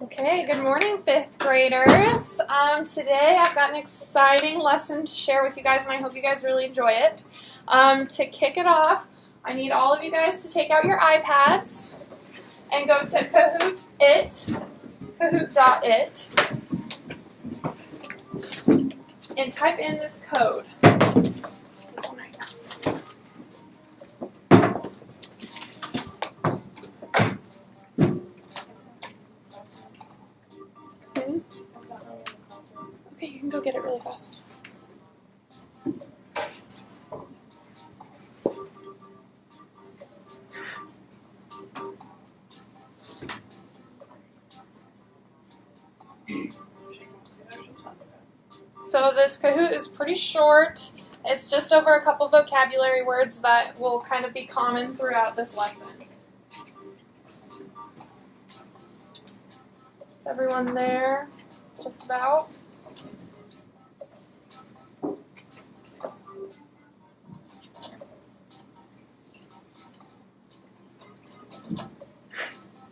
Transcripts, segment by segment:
Okay, good morning, 5th graders. Today I've got an exciting lesson to share with you guys, and I hope you guys really enjoy it. To kick it off, I need all of you guys to take out your iPads and go to kahoot.it, and type in this code. This one right here. Okay, you can go get it really fast. So this Kahoot is pretty short. It's just over a couple vocabulary words that will kind of be common throughout this lesson. Is everyone there? Just about?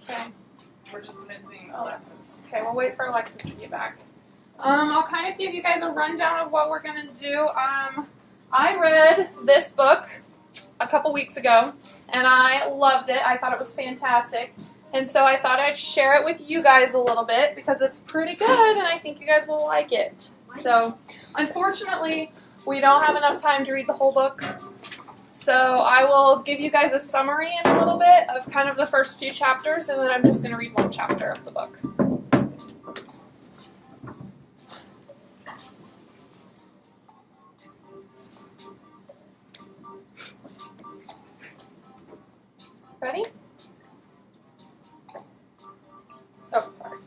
Okay. We're just missing Alexis. Okay, we'll wait for Alexis to get back. I'll kind of give you guys a rundown of what we're going to do. I read this book a couple weeks ago, and I loved it. I thought it was fantastic. And so I thought I'd share it with you guys a little bit because it's pretty good, and I think you guys will like it. So, unfortunately, we don't have enough time to read the whole book. So I will give you guys a summary in a little bit of kind of the first few chapters, and then I'm just going to read one chapter of the book. Ready? Oh, sorry.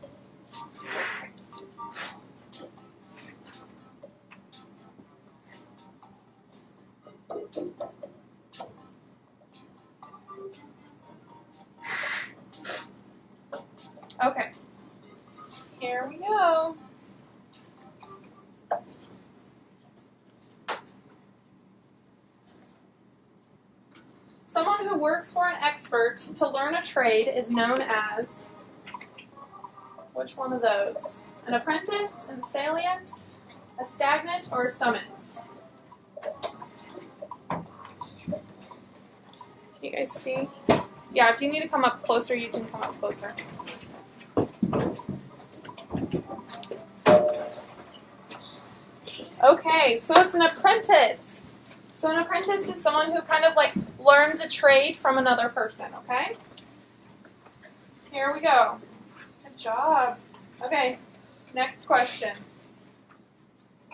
Okay. Here we go. Someone who works for an expert to learn a trade is known as, which one of those? An apprentice, an salient, a stagnant, or a summons? You guys see? Yeah, if you need to come up closer, you can come up closer. Okay, so it's an apprentice. So an apprentice is someone who kind of like learns a trade from another person, okay? Here we go. Good job. Okay, next question.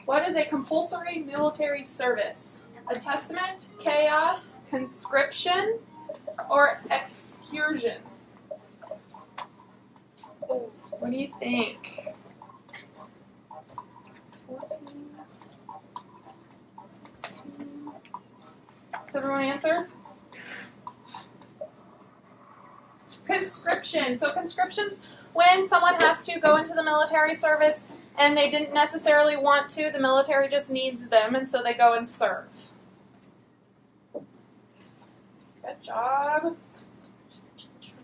What is a compulsory military service? A testament, chaos, conscription, or excursion? What do you think? 14, 16. Does everyone answer? Conscription. So conscription's when someone has to go into the military service and they didn't necessarily want to, the military just needs them, and so they go and serve. Good job.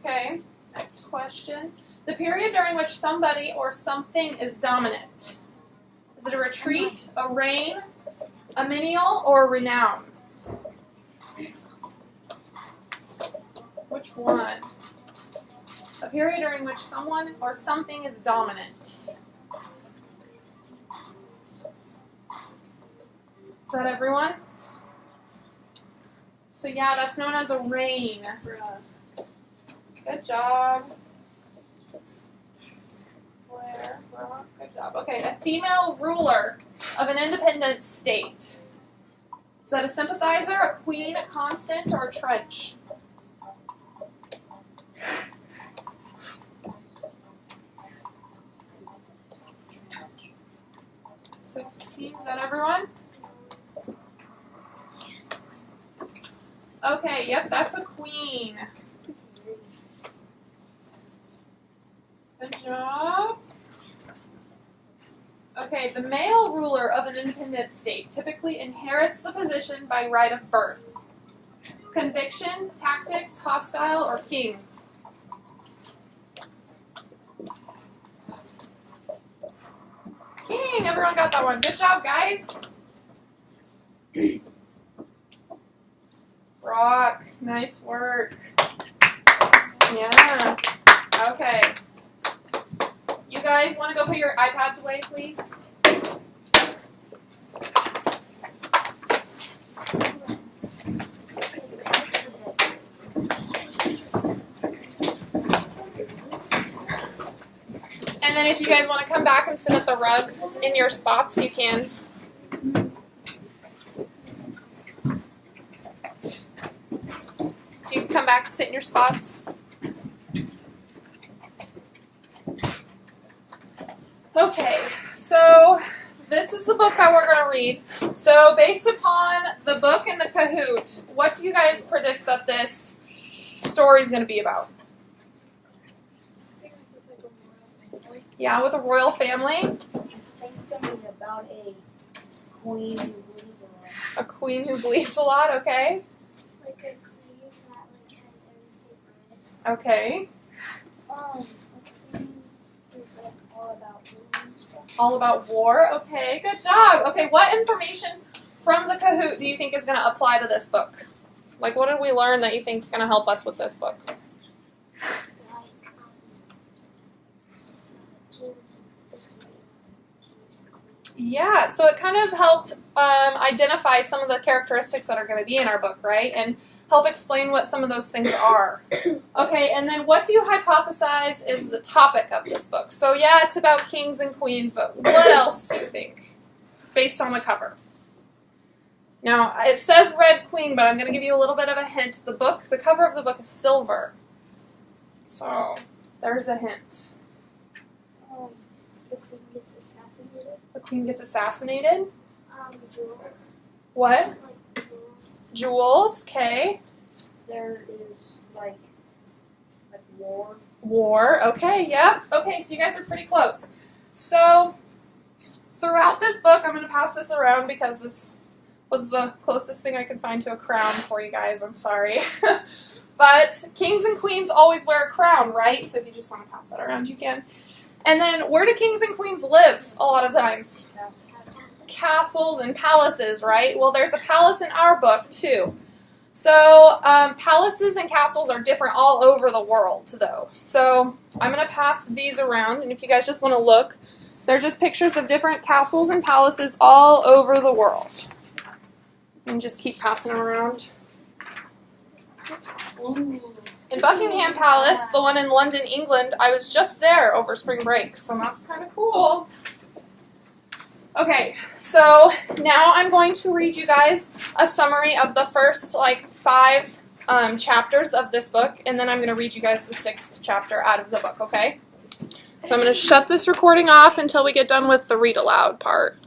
Okay, next question. The period during which somebody or something is dominant. Is it a retreat, a reign, a menial, or a renown? Which one? A period during which someone or something is dominant. Is that everyone? So yeah, that's known as a reign. Good job. Good job. Okay, a female ruler of an independent state. Is that a sympathizer, a queen, a constant, or a trench? Is that everyone? Okay, yep, that's a queen. Good job. Okay, the male ruler of an independent state typically inherits the position by right of birth. Conviction, tactics, hostile, or king? Dang, everyone got that one. Good job, guys. Rock, nice work. Yeah. Okay. You guys want to go put your iPads away, please? And then if you guys want to come back and sit at the rug in your spots, you can. You can come back and sit in your spots. Okay, so this is the book that we're going to read. So based upon the book and the Kahoot, what do you guys predict that this story is going to be about? Yeah, with a royal family. I think something about a queen who bleeds a lot. A queen who bleeds a lot, okay. Like a queen that like has everything red. Okay. A queen is like all about war and stuff. All about war, okay, good job. Okay, what information from the Kahoot do you think is going to apply to this book? Like, what did we learn that you think is going to help us with this book? Yeah, so it kind of helped identify some of the characteristics that are going to be in our book, right? And help explain what some of those things are. Okay, and then what do you hypothesize is the topic of this book? So yeah, it's about kings and queens, but what else do you think, based on the cover? Now, it says Red Queen, but I'm going to give you a little bit of a hint. The cover of the book is silver. So, there's a hint. The queen gets assassinated. The queen gets assassinated? Jewels. What? Like jewels. Jewels, okay. There is like war. War, okay, yep. Okay, so you guys are pretty close. So, throughout this book, I'm going to pass this around because this was the closest thing I could find to a crown for you guys. I'm sorry. But kings and queens always wear a crown, right? So if you just want to pass that around, you can. And then where do kings and queens live a lot of times? Castles and palaces, right? Well, there's a palace in our book, too. So palaces and castles are different all over the world, though. So I'm going to pass these around, and if you guys just want to look, they're just pictures of different castles and palaces all over the world. And just keep passing them around. In Buckingham Palace, the one in London, England, I was just there over spring break, so that's kind of cool. Okay, so now I'm going to read you guys a summary of the first, 5 chapters of this book, and then I'm going to read you guys the 6th chapter out of the book, okay? So I'm going to shut this recording off until we get done with the read aloud part.